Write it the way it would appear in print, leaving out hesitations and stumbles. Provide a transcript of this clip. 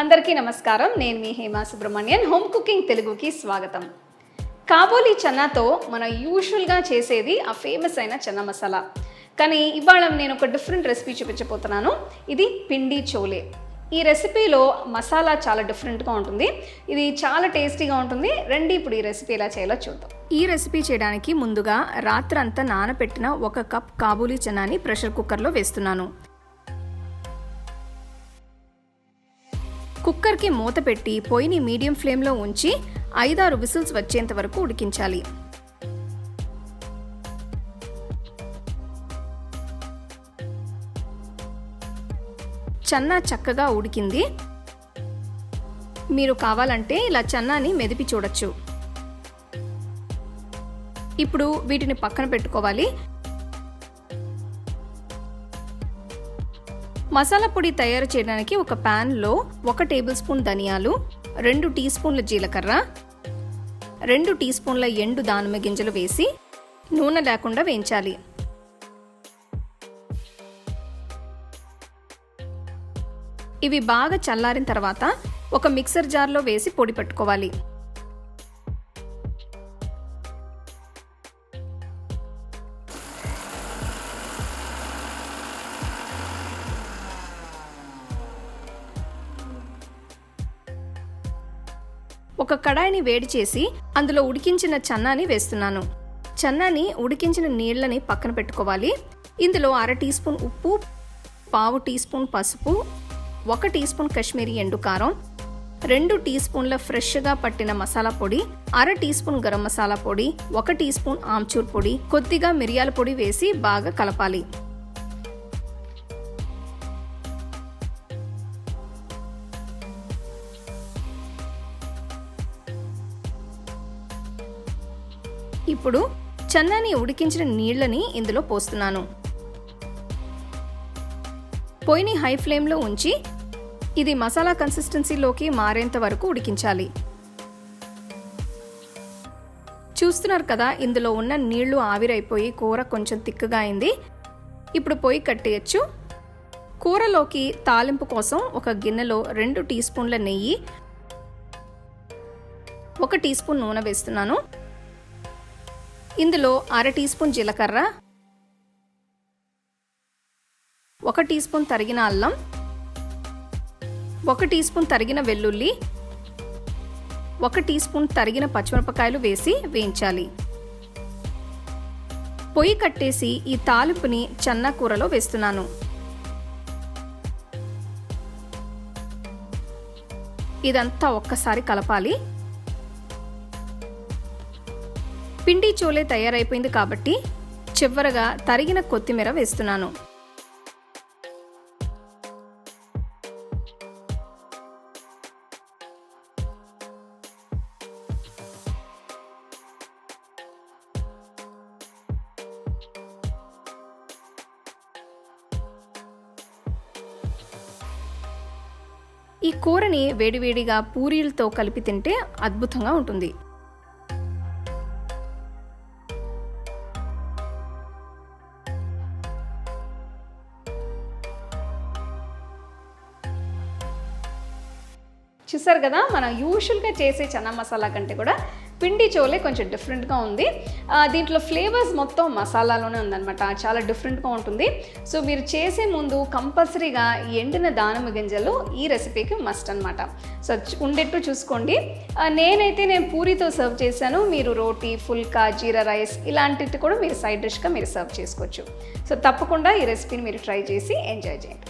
అందరికీ నమస్కారం. నేను మీ హేమా సుబ్రహ్మణ్యన్. హోమ్ కుకింగ్ తెలుగుకి స్వాగతం. కాబోలి చన్నాతో మనం యూజువల్గా చేసేది ఆ ఫేమస్ అయిన చన్నా మసాలా. కానీ ఇవాళ నేను ఒక డిఫరెంట్ రెసిపీ చూపించబోతున్నాను. ఇది పిండి చోలే. ఈ రెసిపీలో మసాలా చాలా డిఫరెంట్గా ఉంటుంది. ఇది చాలా టేస్టీగా ఉంటుంది. రండి ఇప్పుడు ఈ రెసిపీ ఎలా చేయాలో చూద్దాం. ఈ రెసిపీ చేయడానికి ముందుగా రాత్రంతా నానబెట్టిన 1 కప్ కాబూలీ చన్నాని ప్రెషర్ కుక్కర్లో వేస్తున్నాను. కుక్కర్కి మూత పెట్టి పొయ్యిని మీడియం ఫ్లేమ్లో ఉంచి 5-6 విజిల్స్ వచ్చేంత వరకు ఉడికించాలి. చన్నా చక్కగా ఉడికింది. మీరు కావాలంటే ఇలా చన్నాని మెదిపి చూడొచ్చు. ఇప్పుడు వీటిని పక్కన పెట్టుకోవాలి. మసాలా పొడి తయారు చేయడానికి ఒక ప్యాన్లో 1 టేబుల్ స్పూన్ ధనియాలు, 2 టీ స్పూన్ల జీలకర్ర, 2 టీ స్పూన్ల ఎండు దానిమ్మ గింజలు వేసి నూనె లేకుండా వేయించాలి. ఇవి బాగా చల్లారిన తర్వాత ఒక మిక్సర్ జార్లో వేసి పొడి పెట్టుకోవాలి. ఒక కడాయిని వేడి చేసి అందులో ఉడికించిన చన్నాని వేస్తున్నాను. చన్నాని ఉడికించిన నీళ్ళని పక్కన పెట్టుకోవాలి. ఇందులో 1/2 టీ స్పూన్ ఉప్పు, 1/2 టీ స్పూన్ పసుపు, 1 టీ స్పూన్ కాశ్మీరీ ఎండు కారం, 2 టీ స్పూన్ల ఫ్రెష్గా పట్టిన మసాలా పొడి, 1/2 టీ స్పూన్ గరం మసాలా పొడి, 1 టీ స్పూన్ ఆమ్చూర్ పొడి, కొద్దిగా మిరియాల పొడి వేసి బాగా కలపాలి. ఇప్పుడు చన్నాని ఉడికించిన నీళ్ళని ఇందులో పోస్తున్నాను. పొయ్యిని హై ఫ్లేమ్లో ఉంచి ఇది మసాలా కన్సిస్టెన్సీలోకి మారేంత వరకు ఉడికించాలి. చూస్తున్నారు కదా, ఇందులో ఉన్న నీళ్లు ఆవిరైపోయి కూర కొంచెం తిక్కగా అయింది. ఇప్పుడు పొయ్యి కట్టేయచ్చు. కూరలోకి తాలింపు కోసం ఒక గిన్నెలో 2 టీ స్పూన్ల నెయ్యి, 1 టీ స్పూన్ నూనె వేస్తున్నాను. ఇందులో 1/2 టీ స్పూన్ జీలకర్ర, 1 టీ స్పూన్ తరిగిన అల్లం, 1 టీ స్పూన్ తరిగిన వెల్లుల్లి, 1 టీ స్పూన్ తరిగిన పచ్చిమిరపకాయలు వేసి వేయించాలి. పొయ్యి కట్టేసి ఈ తాలింపుని చన్నా కూరలో వేస్తున్నాను. ఇదంతా ఒక్కసారి కలపాలి. పిండి చోలే తయారైపోయింది కాబట్టి చివరగా తరిగిన కొత్తిమీర వేస్తున్నాను. ఈ కూరని వేడివేడిగా పూరీలతో కలిపి తింటే అద్భుతంగా ఉంటుంది. చూసారు కదా, మనం యూజువల్గా చేసే చన్నా మసాలా కంటే కూడా పిండి చోలే కొంచెం డిఫరెంట్గా ఉంది. దీంట్లో ఫ్లేవర్స్ మొత్తం మసాలాలోనే ఉందన్నమాట. చాలా డిఫరెంట్గా ఉంటుంది. సో మీరు చేసే ముందు కంపల్సరీగా ఎండిన దానిమ్మ గింజలు ఈ రెసిపీకి మస్ట్ అనమాట. సో ఉండేట్టు చూసుకోండి. నేను పూరితో సర్వ్ చేశాను. మీరు రోటీ, ఫుల్కా, జీరా రైస్ ఇలాంటివి కూడా మీరు సైడ్ డిష్గా మీరు సర్వ్ చేసుకోవచ్చు. సో తప్పకుండా ఈ రెసిపీని మీరు ట్రై చేసి ఎంజాయ్ చేయండి.